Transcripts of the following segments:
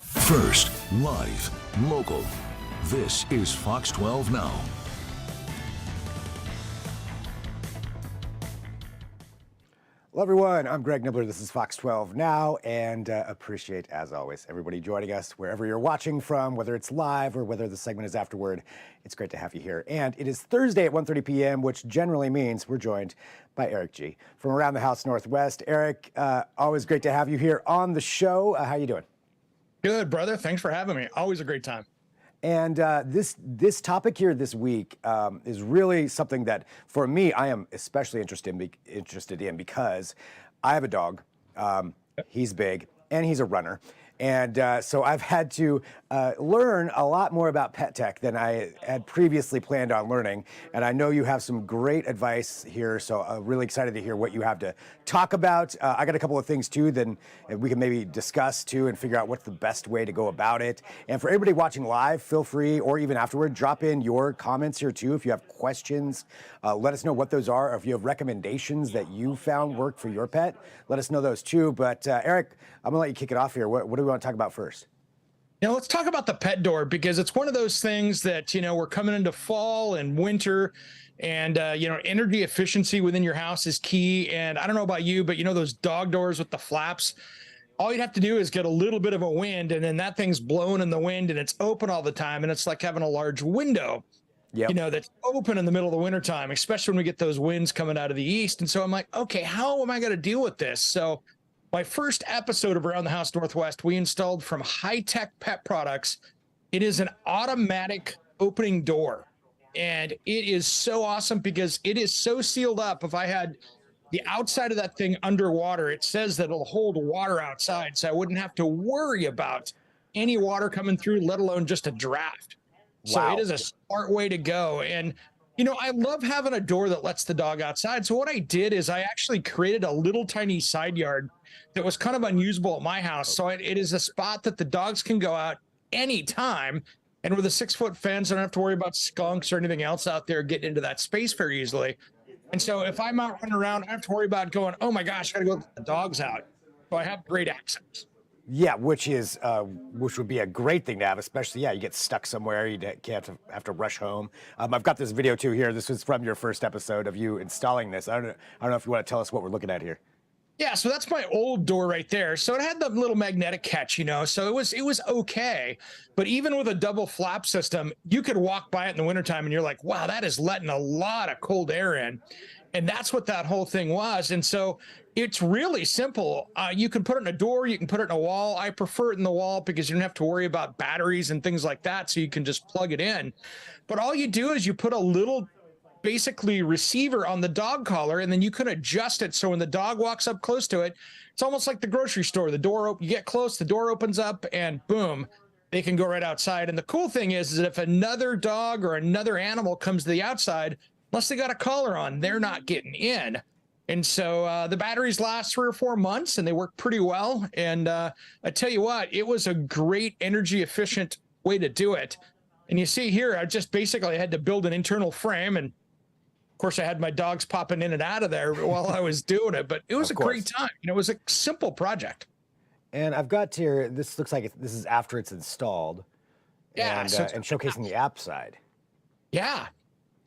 First, live, local. This is Fox 12 Now. Hello, everyone. I'm Greg Nibbler. This is Fox 12 Now, and appreciate, as always, everybody joining us wherever you're watching from, whether it's live or whether the segment is afterward. It's great to have you here. And it is Thursday at 1:30 p.m., which generally means we're joined by Eric G. from around the house Northwest. Eric, always great to have you here on the show. How you doing? Good, brother. Thanks for having me. Always a great time. And this topic here this week is really something that, for me, I am especially interested in because I have a dog. He's big and he's a runner. And so I've had to learn a lot more about pet tech than I had previously planned on learning. And I know you have some great advice here, so I'm really excited to hear what you have to talk about. I got a couple of things, too, then we can maybe discuss, too, and figure out what's the best way to go about it. And for everybody watching live, feel free, or even afterward, drop in your comments here, too. If you have questions, let us know what those are. Or if you have recommendations that you found work for your pet, let us know those, too. But, Eric, I'm going to let you kick it off here. What do we want to talk about first? Let's talk about the pet door, because it's one of those things that, we're coming into fall and winter, and, energy efficiency within your house is key. And I don't know about you, but those dog doors with the flaps, all you'd have to do is get a little bit of a wind, and then that thing's blowing in the wind and it's open all the time. And it's like having a large window, that's open in the middle of the wintertime, especially when we get those winds coming out of the east. And so I'm like, okay, how am I going to deal with this? So my first episode of Around the House Northwest, we installed from High Tech Pet Products. It is an automatic opening door, and it is so awesome because it is so sealed up. If I had the outside of that thing underwater, it says that it'll hold water outside, so I wouldn't have to worry about any water coming through, let alone just a draft. Wow. So it is a smart way to go. And I love having a door that lets the dog outside. So what I did is I actually created a little tiny side yard that was kind of unusable at my house. So it is a spot that the dogs can go out anytime. And with a 6-foot fence, I don't have to worry about skunks or anything else out there getting into that space very easily. And so if I'm out running around, I don't have to worry about going, oh my gosh, I got to go let the dogs out. So I have great access. Yeah, which would be a great thing to have, especially, you get stuck somewhere, you can't have to rush home. I've got this video too here. This was from your first episode of you installing this. I don't know if you want to tell us what we're looking at here. Yeah, so that's my old door right there. So it had the little magnetic catch, so it was okay. But even with a double flap system, you could walk by it in the wintertime and you're like, wow, that is letting a lot of cold air in. And that's what that whole thing was. And so it's really simple. You can put it in a door, you can put it in a wall. I prefer it in the wall because you don't have to worry about batteries and things like that. So you can just plug it in. But all you do is you put a little basically receiver on the dog collar, and then you can adjust it. So when the dog walks up close to it, it's almost like the grocery store. The door open, you get close, the door opens up, and boom, they can go right outside. And the cool thing is that if another dog or another animal comes to the outside, unless they got a collar on, they're not getting in. And so the batteries last 3 or 4 months, and they work pretty well. And I tell you what, it was a great energy efficient way to do it. And you see here, I just basically had to build an internal frame, and of course, I had my dogs popping in and out of there while I was doing it, but it was a great time. It was a simple project. And I've got here, this looks like this is after it's installed. Yeah. And showcasing the app side. Yeah.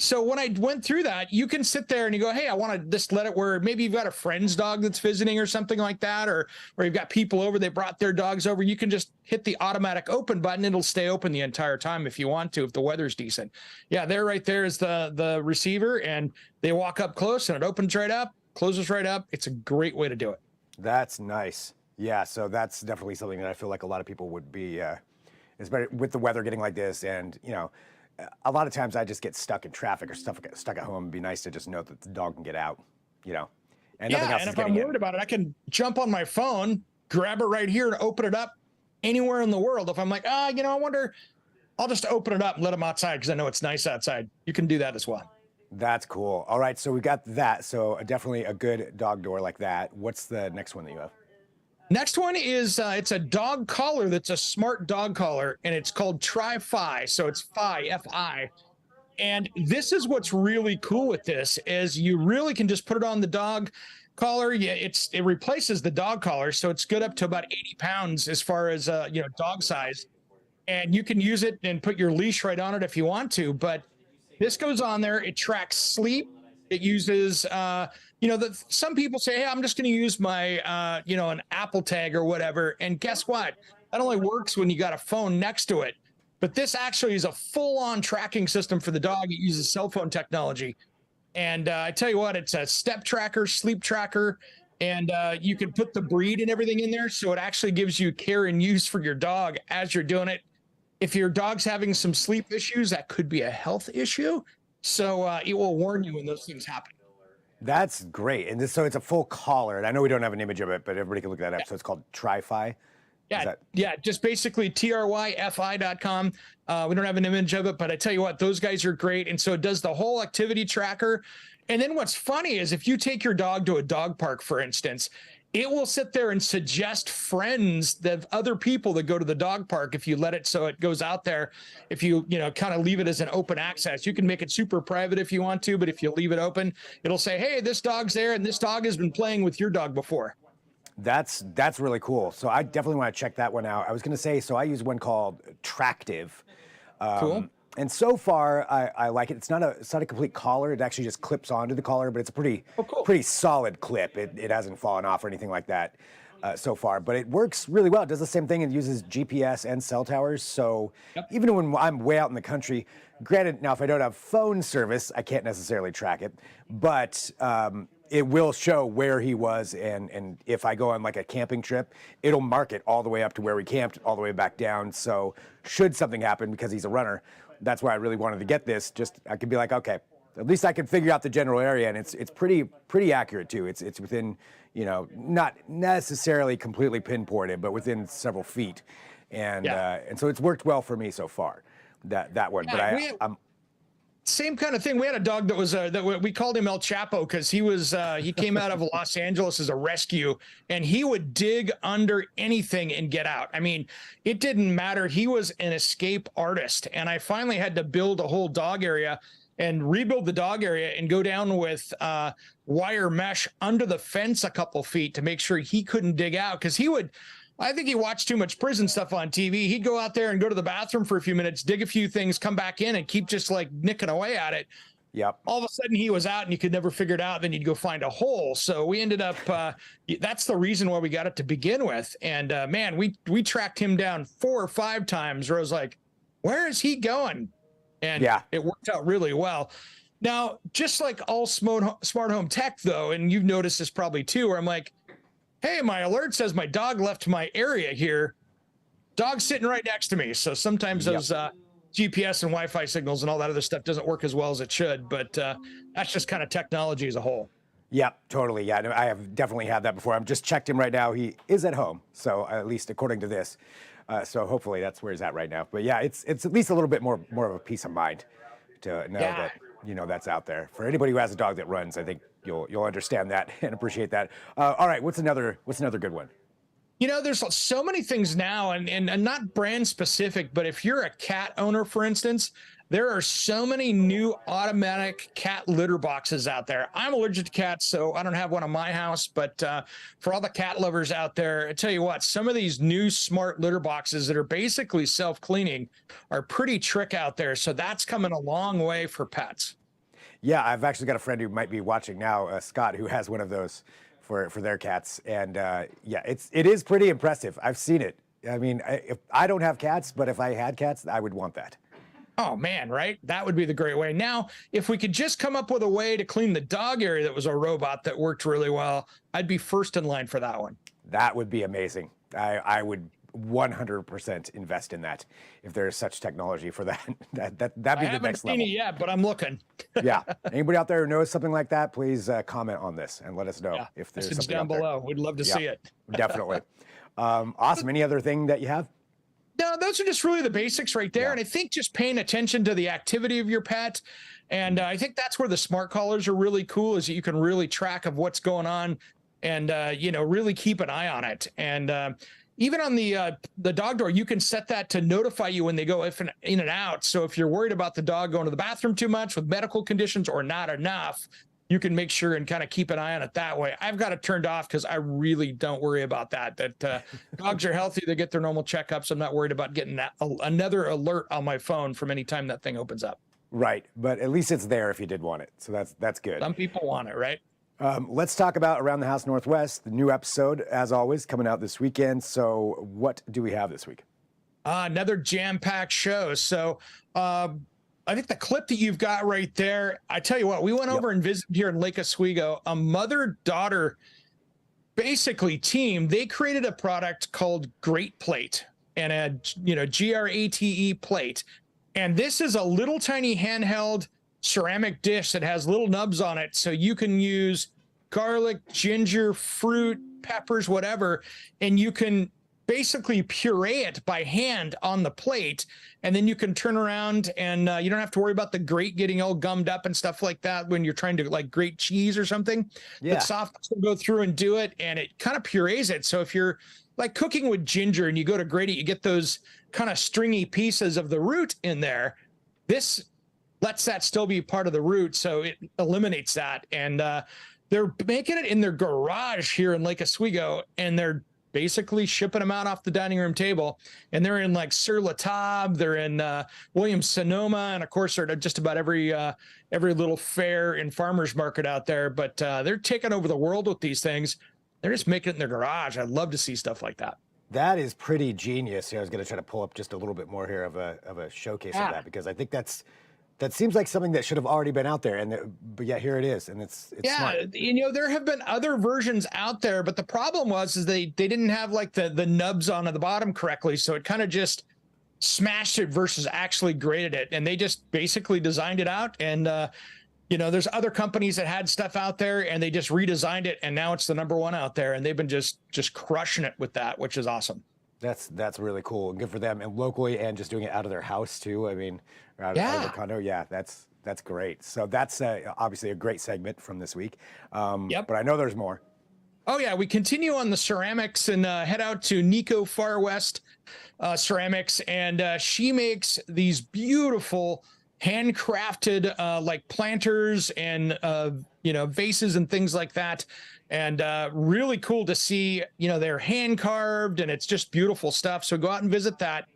So when I went through that, you can sit there and you go, hey, I want to just let it where maybe you've got a friend's dog that's visiting or something like that, or you've got people over, they brought their dogs over. You can just hit the automatic open button. It'll stay open the entire time if you want to, if the weather's decent. Yeah, there right there is the receiver, and they walk up close and it opens right up, closes right up. It's a great way to do it. That's nice. Yeah, so that's definitely something that I feel like a lot of people would be, especially with the weather getting like this, and, a lot of times I just get stuck in traffic or stuck at home. It'd be nice to just know that the dog can get out, and nothing else is getting in. And if I'm worried about it, I can jump on my phone, grab it right here, and open it up anywhere in the world. If I'm like, I wonder, I'll just open it up and let them outside because I know it's nice outside. You can do that as well. That's cool. All right, so we got that. So definitely a good dog door like that. What's the next one that you have? Next one is it's a dog collar that's a smart dog collar, and it's called Tri-Fi. So it's Fi, F-I. And this is what's really cool with this is you really can just put it on the dog, collar, yeah, it replaces the dog collar, so it's good up to about 80 pounds as far as dog size, and you can use it and put your leash right on it if you want to. But this goes on there. It tracks sleep. It uses, some people say, hey, I'm just going to use my, an Apple tag or whatever. And guess what? That only works when you got a phone next to it. But this actually is a full-on tracking system for the dog. It uses cell phone technology. And I tell you what, it's a step tracker, sleep tracker, and you can put the breed and everything in there. So it actually gives you care and use for your dog as you're doing it. If your dog's having some sleep issues, that could be a health issue. So it will warn you when those things happen. That's great. And so it's a full collar. And I know we don't have an image of it, but everybody can look that up. Yeah. So it's called Tri-Fi. Yeah, just basically tryfi.com. We don't have an image of it, but I tell you what, those guys are great. And so it does the whole activity tracker. And then what's funny is if you take your dog to a dog park, for instance, it will sit there and suggest friends that other people that go to the dog park. If you let it, so it goes out there, if you, kind of leave it as an open access, you can make it super private if you want to, but if you leave it open, it'll say, hey, this dog's there and this dog has been playing with your dog before. That's really cool. So I definitely want to check that one out. I was going to say, so I use one called Tractive. Cool. And so far, I like it. It's not a complete collar. It actually just clips onto the collar, but it's a pretty solid clip. It hasn't fallen off or anything like that so far. But it works really well. It does the same thing. It uses GPS and cell towers. So even when I'm way out in the country, granted, now if I don't have phone service, I can't necessarily track it. But it will show where he was, and if I go on like a camping trip, it'll mark it all the way up to where we camped, all the way back down. So should something happen, because he's a runner, that's why I really wanted to get this. Just I could be like, okay, at least I can figure out the general area, and it's pretty accurate too. It's within, not necessarily completely pinpointed, but within several feet, and so it's worked well for me so far. That one, yeah, but I'm. Same kind of thing. We had a dog that was that we called him El Chapo because he came out of Los Angeles as a rescue, and he would dig under anything and get out. I mean, it didn't matter. He was an escape artist, and I finally had to build a whole dog area and rebuild the dog area and go down with wire mesh under the fence a couple feet to make sure he couldn't dig out, because I think he watched too much prison stuff on TV. He'd go out there and go to the bathroom for a few minutes, dig a few things, come back in and keep just like nicking away at it. Yep. All of a sudden he was out and you could never figure it out. Then you'd go find a hole. So we ended up, that's the reason why we got it to begin with. And man, we tracked him down 4 or 5 times where I was like, where is he going? And it worked out really well. Now, just like all smart home tech though, and you've noticed this probably too, where I'm like, hey, my alert says my dog left my area here. Dog's sitting right next to me. So sometimes those GPS and Wi-Fi signals and all that other stuff doesn't work as well as it should. But that's just kind of technology as a whole. Yeah, totally. Yeah, I have definitely had that before. I've just checked him right now. He is at home. So at least according to this. So hopefully that's where he's at right now. But yeah, it's at least a little bit more of a peace of mind to know that, that's out there. For anybody who has a dog that runs, I think you'll understand that and appreciate that. All right, what's another good one? There's so many things now, and not brand specific, but if you're a cat owner, for instance, there are so many new automatic cat litter boxes out there. I'm allergic to cats, so I don't have one in my house, but for all the cat lovers out there, I tell you what, some of these new smart litter boxes that are basically self-cleaning are pretty trick out there. So that's coming a long way for pets. Yeah, I've actually got a friend who might be watching now, Scott, who has one of those for their cats. And it is pretty impressive. I've seen it. I mean, if I don't have cats, but if I had cats, I would want that. Oh man, right? That would be the great way. Now, if we could just come up with a way to clean the dog area that was a robot that worked really well, I'd be first in line for that one. That would be amazing. I would 100% invest in that if there's such technology for that. That'd be the next level. I haven't seen it yet, but I'm looking. Yeah. Anybody out there who knows something like that, please comment on this and let us know if there's something down below. We'd love to see it. Definitely. Awesome. Any other thing that you have? No, those are just really the basics right there. Yeah. And I think just paying attention to the activity of your pet. And I think that's where the smart collars are really cool, is that you can really track of what's going on and, really keep an eye on it. And even on the dog door, you can set that to notify you when they go in and out. So if you're worried about the dog going to the bathroom too much with medical conditions or not enough, you can make sure and kind of keep an eye on it that way. I've got it turned off because I really don't worry about that. Dogs are healthy. They get their normal checkups. I'm not worried about getting another alert on my phone from any time that thing opens up. Right. But at least it's there if you did want it. So that's good. Some people want it, right? Let's talk about Around the House Northwest, the new episode, as always, coming out this weekend. So what do we have this week? Another jam-packed show. So I think the clip that you've got right there, I tell you what, we went over and visited here in Lake Oswego, a mother-daughter basically team. They created a product called Great Plate, and a GRATE plate. And this is a little tiny handheld ceramic dish that has little nubs on it. So you can use garlic, ginger, fruit, peppers, whatever, and you can basically puree it by hand on the plate, and then you can turn around and you don't have to worry about the grate getting all gummed up and stuff like that when you're trying to like grate cheese or something. Yeah. The soft will go through and do it, and it kind of purees it. So if you're like cooking with ginger and you go to grate it, you get those kind of stringy pieces of the root in there. This lets that still be part of the root, so it eliminates that. And they're making it in their garage here in Lake Oswego, and they're basically shipping them out off the dining room table. And they're in like Sur La Table, they're in Williams-Sonoma, and of course they're at just about every little fair and farmer's market out there. But they're taking over the world with these things. They're just making it in their garage. I'd love to see stuff like that. That is pretty genius. I was going to try to pull up just a little bit more here of a showcase of that, because I think that seems like something that should have already been out there, but yeah, here it is, and it's smart. There have been other versions out there, but the problem is they didn't have like the nubs on at the bottom correctly, so it kind of just smashed it versus actually grated it, and they just basically designed it out. And there's other companies that had stuff out there, and they just redesigned it, and now it's the number one out there, and they've been just crushing it with that, which is awesome. That's really cool and good for them, and locally, and just doing it out of their house too. I mean, out of the condo. Yeah, that's great. So that's obviously a great segment from this week. But I know there's more. Oh yeah, we continue on the ceramics and head out to Nico Far West Ceramics, and she makes these beautiful handcrafted like planters and vases and things like that. And really cool to see, they're hand carved, and it's just beautiful stuff. So go out and visit that.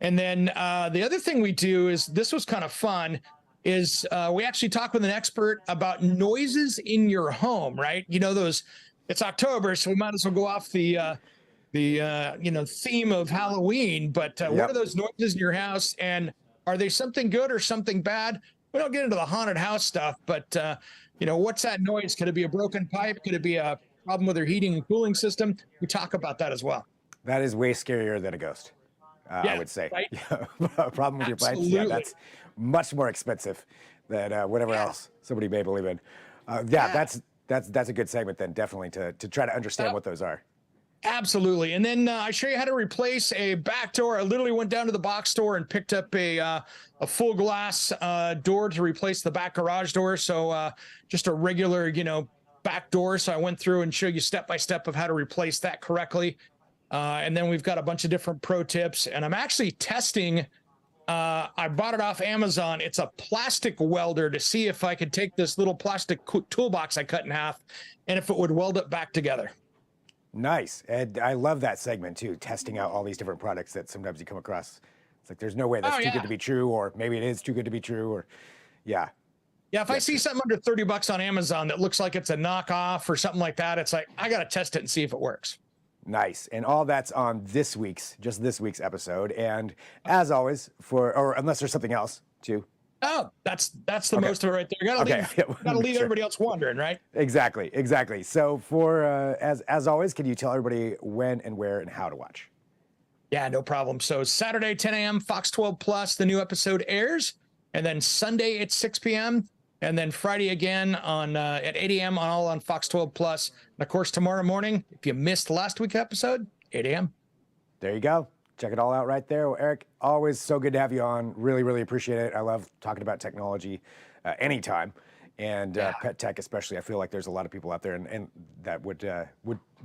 And then the other thing we do is, this was kind of fun, is we actually talk with an expert about noises in your home, right? It's October, so we might as well go off the theme of Halloween. But what are those noises in your house, and are they something good or something bad? We don't get into the haunted house stuff, but what's that noise? Could it be a broken pipe? Could it be a problem with your heating and cooling system? We talk about that as well. That is way scarier than a ghost, I would say. Right? A problem with your pipes, that's much more expensive than whatever else somebody may believe in. That's a good segment then, definitely, to try to understand what those are. Absolutely. And then I show you how to replace a back door. I literally went down to the box store and picked up a full glass door to replace the back garage door. So just a regular, back door. So I went through and showed you step by step of how to replace that correctly. And then we've got a bunch of different pro tips. And I'm actually testing. I bought it off Amazon. It's a plastic welder to see if I could take this little plastic toolbox I cut in half and if it would weld it back together. Nice. And I love that segment too, testing out all these different products that sometimes you come across. It's like, there's no way that's too good to be true, or maybe it is too good to be true, or yeah. Yeah, if I see something under $30 on Amazon that looks like it's a knockoff or something like that, it's like, I got to test it and see if it works. Nice. And all that's on this week's episode. And as always, or unless there's something else too. Oh, that's the most of it right there. You gotta leave everybody else wondering, right? Exactly. So for as always, can you tell everybody when and where and how to watch? Yeah, no problem. So Saturday, 10 a.m., Fox 12 Plus, the new episode airs, and then Sunday at 6 p.m., and then Friday again at 8 a.m. on Fox 12 Plus. And of course, tomorrow morning, if you missed last week's episode, 8 a.m. There you go. Check it all out right there. Well, Eric, always so good to have you on. Really, really appreciate it. I love talking about technology anytime, and pet tech especially. I feel like there's a lot of people out there and that would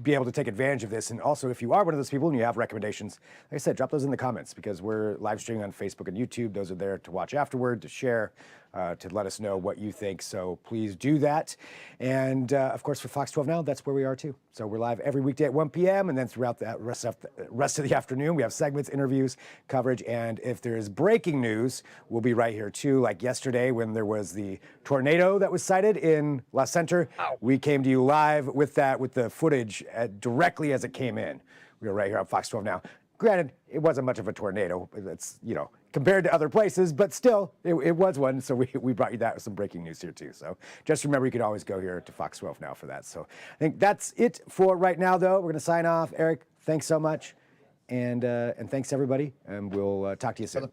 be able to take advantage of this. And also, if you are one of those people and you have recommendations, like I said, drop those in the comments, because we're live streaming on Facebook and YouTube. Those are there to watch afterward, to share, to let us know what you think. So please do that. And of course, for Fox 12 Now, that's where we are too. So we're live every weekday at 1 p.m. And then throughout the rest of the afternoon, we have segments, interviews, coverage. And if there is breaking news, we'll be right here too. Like yesterday when there was the tornado that was sighted in La Center, we came to you live with that, with the footage directly as it came in. We were right here on Fox 12 Now. Granted, it wasn't much of a tornado. It's, you know, compared to other places, but still, it was one. So we brought you that with some breaking news here too. So just remember, you can always go here to Fox 12 Now for that. So I think that's it for right now, though. We're going to sign off. Eric, thanks so much. And thanks, everybody. And we'll talk to you soon.